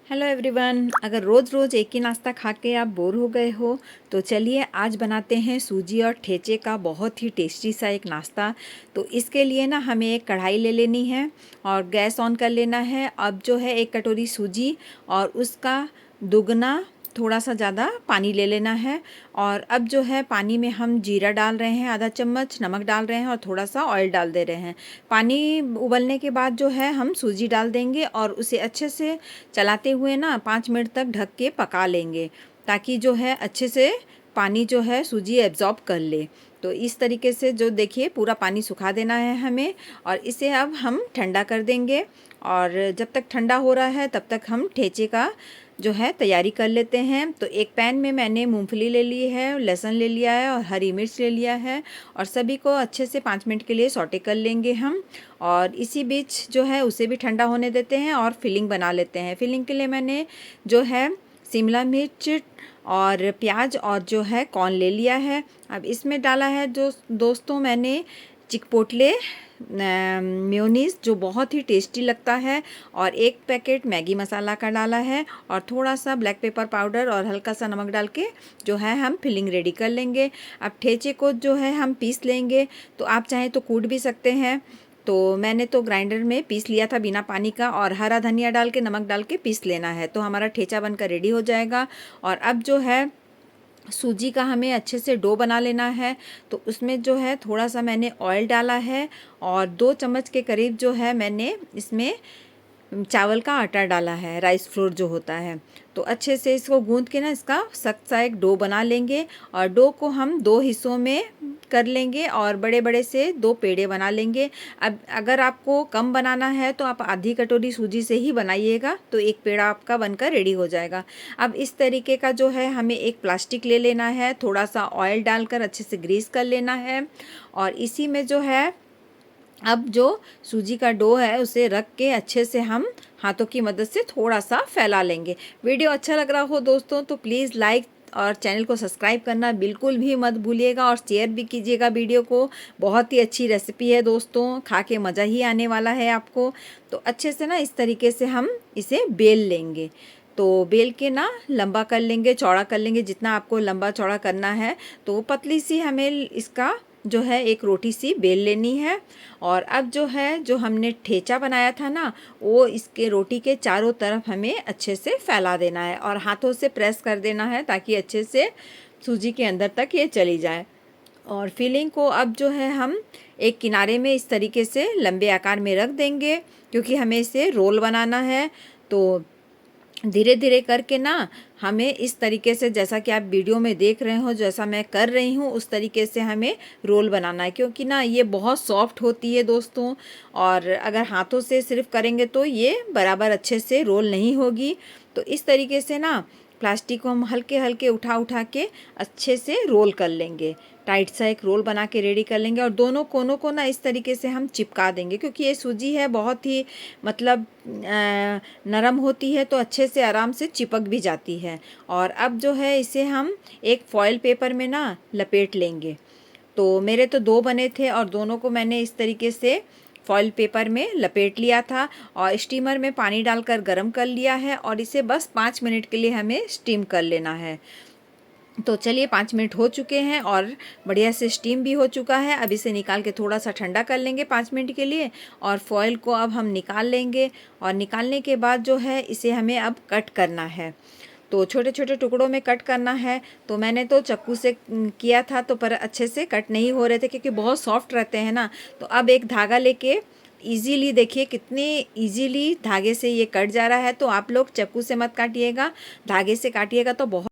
Hello everyone. अगर रोज़ रोज़ एक ही नाश्ता खा के आप बोर हो गए हो तो चलिए आज बनाते हैं सूजी और ठेचे का बहुत ही टेस्टी सा एक नाश्ता। तो इसके लिए ना हमें एक कढ़ाई ले लेनी है और गैस ऑन कर लेना है। अब जो है 1 कटोरी सूजी और उसका दुगना थोड़ा सा ज़्यादा पानी ले लेना है। और अब जो है पानी में हम जीरा डाल रहे हैं, आधा चम्मच नमक डाल रहे हैं और थोड़ा सा ऑयल डाल दे रहे हैं। पानी उबलने के बाद जो है हम सूजी डाल देंगे और उसे अच्छे से चलाते हुए ना 5 मिनट तक ढक के पका लेंगे, ताकि जो है अच्छे से पानी जो है सूजी एब्जॉर्ब कर ले। तो इस तरीके से जो देखिए पूरा पानी सुखा देना है हमें और इसे अब हम ठंडा कर देंगे। और जब तक ठंडा हो रहा है तब तक हम ठेचे का जो है तैयारी कर लेते हैं। तो एक पैन में मैंने मूंगफली ले ली है, लहसुन ले लिया है और हरी मिर्च ले लिया है और सभी को अच्छे से 5 मिनट के लिए सौटे कर लेंगे हम। और इसी बीच जो है उसे भी ठंडा होने देते हैं और फिलिंग बना लेते हैं। फिलिंग के लिए मैंने जो है शिमला मिर्च और प्याज और जो है कॉर्न ले लिया है। अब इसमें डाला है जो दोस्तों मैंने चिकपोटले मेयोनीज़, जो बहुत ही टेस्टी लगता है, और 1 पैकेट मैगी मसाला का डाला है और थोड़ा सा ब्लैक पेपर पाउडर और हल्का सा नमक डाल के जो है हम फिलिंग रेडी कर लेंगे। अब ठेचे को जो है हम पीस लेंगे, तो आप चाहें तो कूट भी सकते हैं। तो मैंने तो ग्राइंडर में पीस लिया था बिना पानी का, और हरा धनिया डाल के नमक डाल के पीस लेना है, तो हमारा ठेचा बनकर रेडी हो जाएगा। और अब जो है सूजी का हमें अच्छे से डो बना लेना है। तो उसमें जो है थोड़ा सा मैंने ऑयल डाला है और 2 चम्मच के करीब जो है मैंने इसमें चावल का आटा डाला है, राइस फ्लोर जो होता है। तो अच्छे से इसको गूंद के ना इसका सख्त सा एक डो बना लेंगे और डो को हम 2 हिस्सों में कर लेंगे और बड़े बड़े से 2 पेड़े बना लेंगे। अब अगर आपको कम बनाना है तो आप आधी कटोरी सूजी से ही बनाइएगा, तो एक पेड़ा आपका बनकर रेडी हो जाएगा। अब इस तरीके का जो है हमें एक प्लास्टिक ले लेना है, थोड़ा सा ऑयल डालकर अच्छे से ग्रीस कर लेना है और इसी में जो है अब जो सूजी का डो है उसे रख के अच्छे से हम हाथों की मदद से थोड़ा सा फैला लेंगे। वीडियो अच्छा लग रहा हो दोस्तों तो प्लीज़ लाइक और चैनल को सब्सक्राइब करना बिल्कुल भी मत भूलिएगा और शेयर भी कीजिएगा वीडियो को। बहुत ही अच्छी रेसिपी है दोस्तों, खा के मज़ा ही आने वाला है आपको। तो अच्छे से ना इस तरीके से हम इसे बेल लेंगे। तो बेल के ना लंबा कर लेंगे, चौड़ा कर लेंगे, जितना आपको लंबा चौड़ा करना है। तो पतली सी हमें इसका जो है एक रोटी सी बेल लेनी है। और अब जो है जो हमने ठेचा बनाया था ना, वो इसके रोटी के चारों तरफ हमें अच्छे से फैला देना है और हाथों से प्रेस कर देना है, ताकि अच्छे से सूजी के अंदर तक ये चली जाए। और फिलिंग को अब जो है हम एक किनारे में इस तरीके से लंबे आकार में रख देंगे, क्योंकि हमें इसे रोल बनाना है। तो धीरे धीरे करके ना हमें इस तरीके से, जैसा कि आप वीडियो में देख रहे हो, जैसा मैं कर रही हूँ उस तरीके से हमें रोल बनाना है, क्योंकि ना ये बहुत सॉफ्ट होती है दोस्तों। और अगर हाथों से सिर्फ करेंगे तो ये बराबर अच्छे से रोल नहीं होगी। तो इस तरीके से ना प्लास्टिक को हम हल्के हल्के उठा उठा के अच्छे से रोल कर लेंगे, टाइट सा एक रोल बना के रेडी कर लेंगे। और दोनों कोनों को ना इस तरीके से हम चिपका देंगे, क्योंकि ये सूजी है बहुत ही मतलब नरम होती है, तो अच्छे से आराम से चिपक भी जाती है। और अब जो है इसे हम एक फॉयल पेपर में ना लपेट लेंगे। तो मेरे तो 2 बने थे और दोनों को मैंने इस तरीके से फॉयल पेपर में लपेट लिया था और स्टीमर में पानी डालकर गरम कर लिया है और इसे बस 5 मिनट के लिए हमें स्टीम कर लेना है। तो चलिए 5 मिनट हो चुके हैं और बढ़िया से स्टीम भी हो चुका है। अब इसे निकाल के थोड़ा सा ठंडा कर लेंगे 5 मिनट के लिए और फॉयल को अब हम निकाल लेंगे। और निकालने के बाद जो है इसे हमें अब कट करना है। तो छोटे छोटे टुकड़ों में कट करना है। तो मैंने तो चाकू से किया था, तो पर अच्छे से कट नहीं हो रहे थे क्योंकि बहुत सॉफ्ट रहते हैं ना। तो अब एक धागा लेके इजीली, देखिए कितने इजीली धागे से ये कट जा रहा है। तो आप लोग चाकू से मत काटिएगा, धागे से काटिएगा तो बहुत